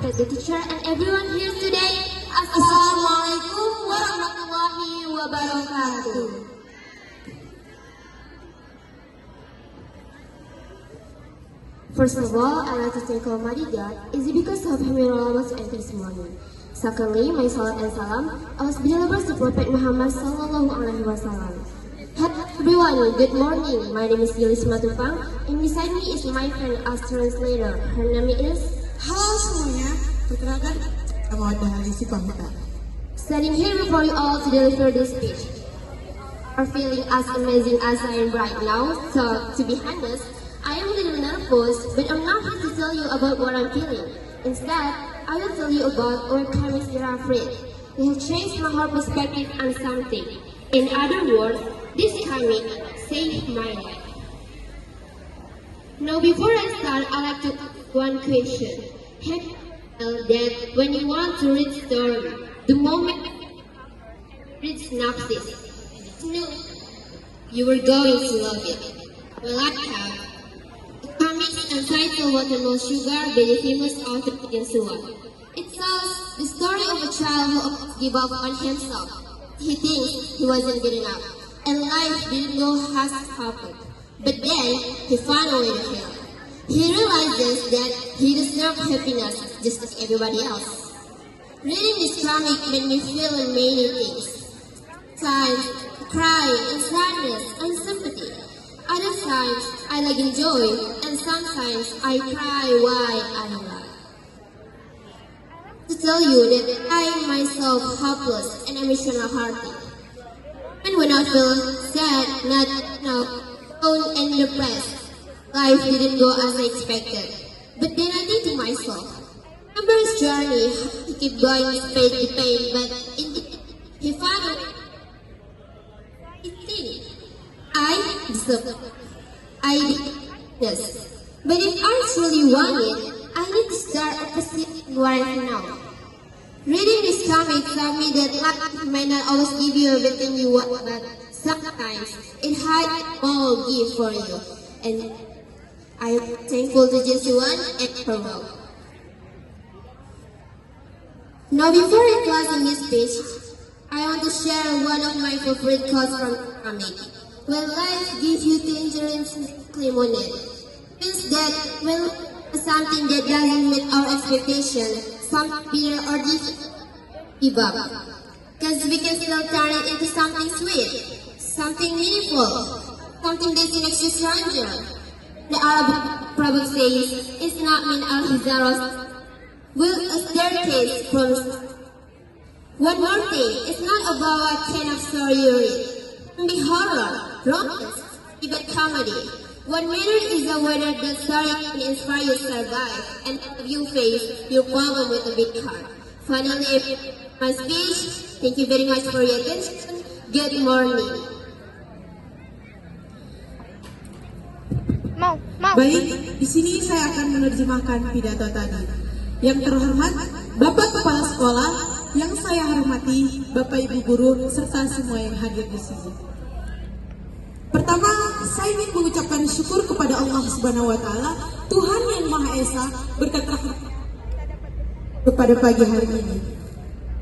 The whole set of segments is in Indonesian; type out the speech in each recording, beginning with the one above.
respect the teacher and everyone here today. Assalamualaikum warahmatullahi wabarakatuh. First of all, I'd like to thank Almighty God. Is it because of Him and all of us enter this morning? Secondly, my salat and salam, I was delivers to Prophet Muhammad Sallallahu Alaihi Wasallam. Hello everyone, good morning. My name is Yulis Matupang, and beside me is my friend as translator. Her name is. Halo semuanya, perkenalkan nama Dahali Sipamita. Standing here before you all to deliver this speech. Are feeling as amazing as I am right now. So, to be honest, I am a little nervous, but I'm not here to tell you about what I'm feeling. Instead, I will tell you about our comics that are afraid. They have changed my whole perspective on something. In other words, this comic saved my life. Now, before I start, I'd like to ask one question. Have you felt that when you want to read story, the moment you read synopsis, you were going to love it? Well, I have. Comics entitled Watermelon Sugar by the famous author Yasuo. It tells the story of a child who gave up on himself. He thinks he wasn't good enough, and life didn't go as happened. But then, he found a way to help. He realizes that he deserves happiness just like everybody else. Reading this comic made me feel many things. Sometimes, cry and sadness and sympathy. Other times, I enjoy, and sometimes I cry why I love. To tell you that I myself helpless and emotional hearted. And when I feel sad, not alone and depressed, life didn't go as I expected. But then I think to myself, remember his journey, he kept going despite the pain, but in the end, he found a way. I deserve it. I did this. But if I truly want it, I need to start appreciating what I know. Reading this comic taught me that life may not always give you everything you want, but sometimes it hides a small gift for you. And I'm thankful to Jesuan and Pearl. Now before I close in this speech, I want to share one of my favorite quotes from the comic. When life gives you tangerines, lemonade. Means that when something that doesn't meet our expectation, something bitter or difficult, give up. Because we can still turn it into something sweet, something meaningful, something that makes you stronger. The Arab proverb says, it's not mean al-hizaros, will a staircase from. One more thing, it's not about what kind of story you read. It can be horror, romance, even comedy. What matters is whether the story can inspire you to survive and help you face your problem with a big heart. Finally, my speech. Thank you very much for your attention. Good morning. Baik, di sini saya akan menerjemahkan pidato tadi. Yang terhormat, Bapak Kepala Sekolah, yang saya hormati, Bapak Ibu Guru, serta semua yang hadir di sini. Pertama, saya ingin mengucapkan syukur kepada Allah Subhanahu wa Ta'ala, Tuhan yang Maha Esa, berkat rahmat kepada pagi hari ini.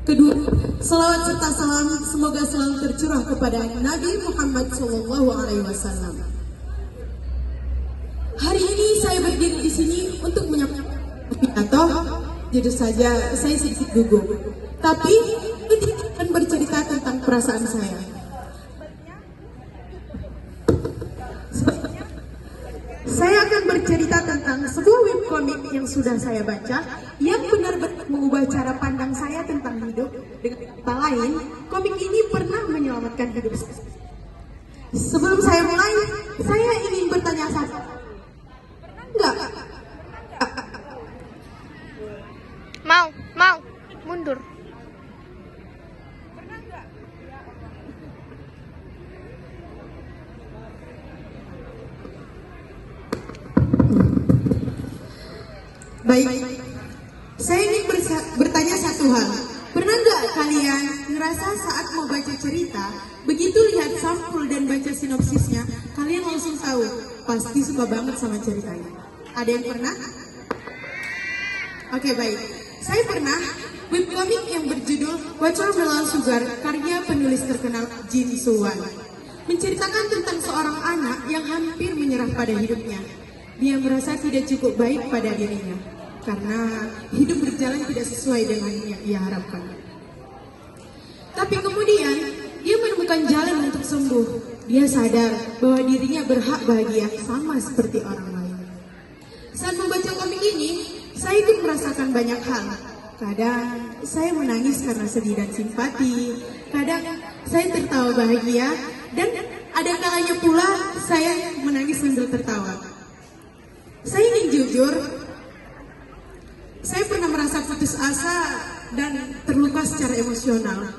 Kedua, selawat serta salam semoga selalu tercurah kepada Nabi Muhammad SAW. Hari ini saya berdiri di sini untuk menyampaikan pidato. Jujur saja, saya sedikit gugup. Tapi, ini tidak akan bercerita tentang perasaan saya. Saya akan bercerita tentang sebuah webcomic yang sudah saya baca, yang benar-benar mengubah cara pandang saya tentang hidup. Dengan kata lain, komik ini pernah menyelamatkan hidup saya. Sebelum saya mulai, saya ingin bertanya satu. Enggak. Mau, mundur. Baik, saya ingin bertanya satu hal. Pernah nggak kalian ngerasa saat mau baca cerita, begitu lihat sampul dan baca sinopsisnya, kalian langsung tahu, pasti suka banget sama ceritanya. Ada yang pernah? Oke, baik. Saya pernah webcomic yang berjudul Watermelon Sugar karya penulis terkenal Jin Suwan menceritakan tentang seorang anak yang hampir menyerah pada hidupnya. Dia merasa tidak cukup baik pada dirinya karena hidup berjalan tidak sesuai dengan yang ia harapkan. Tapi kemudian dia menemukan jalan untuk sembuh. Dia sadar bahwa dirinya berhak bahagia sama seperti orang lain. Saat membaca komik ini, saya ikut merasakan banyak hal. Kadang saya menangis karena sedih dan simpati. Kadang saya tertawa bahagia. Dan ada kalanya pula saya menangis sambil tertawa. Saya ingin jujur, saya pernah merasa putus asa dan terluka secara emosional.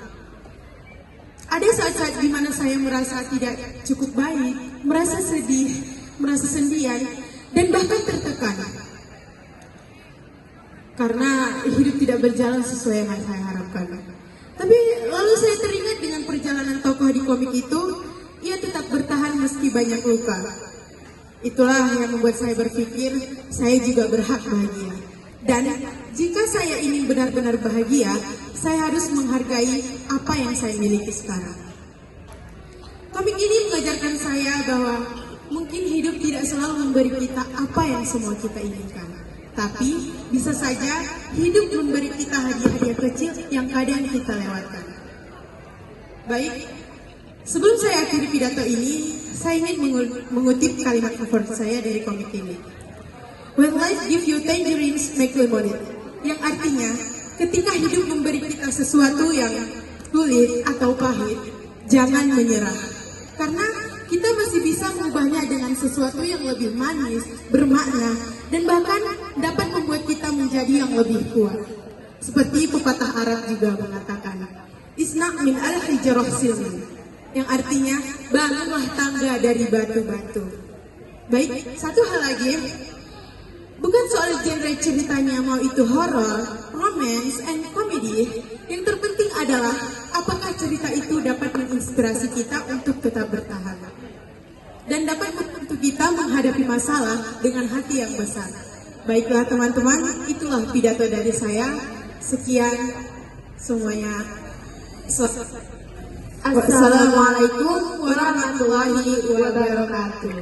Ada saat-saat di mana saya merasa tidak cukup baik, merasa sedih, merasa sendirian, dan bahkan tertekan. Karena hidup tidak berjalan sesuai yang saya harapkan. Tapi lalu saya teringat dengan perjalanan tokoh di komik itu, ia tetap bertahan meski banyak luka. Itulah yang membuat saya berpikir, saya juga berhak bahagia. Dan jika saya ingin benar-benar bahagia, saya harus menghargai apa yang saya miliki sekarang. Komik ini mengajarkan saya bahwa mungkin hidup tidak selalu memberi kita apa yang semua kita inginkan. Tapi bisa saja hidup memberi kita hadiah-hadiah kecil yang kadang kita lewatkan. Baik, sebelum saya akhiri pidato ini, saya ingin mengutip kalimat favorit saya dari komik ini. When life gives you tangerines, make lemonade. Yang artinya, ketika hidup memberi kita sesuatu yang sulit atau pahit, jangan menyerah. Karena kita masih bisa mengubahnya dengan sesuatu yang lebih manis, bermakna, dan bahkan dapat membuat kita menjadi yang lebih kuat. Seperti pepatah Arab juga mengatakan, Isna' min al-hijarah silmin, yang artinya bangunlah tangga dari batu-batu. Baik, satu hal lagi, bukan soal genre ceritanya mau itu horor, romance, and comedy. Yang terpenting adalah apakah cerita itu dapat menginspirasi kita untuk tetap bertahan dan dapat membantu kita menghadapi masalah dengan hati yang besar. Baiklah teman-teman, itulah pidato dari saya. Sekian semuanya. Assalamualaikum warahmatullahi wabarakatuh.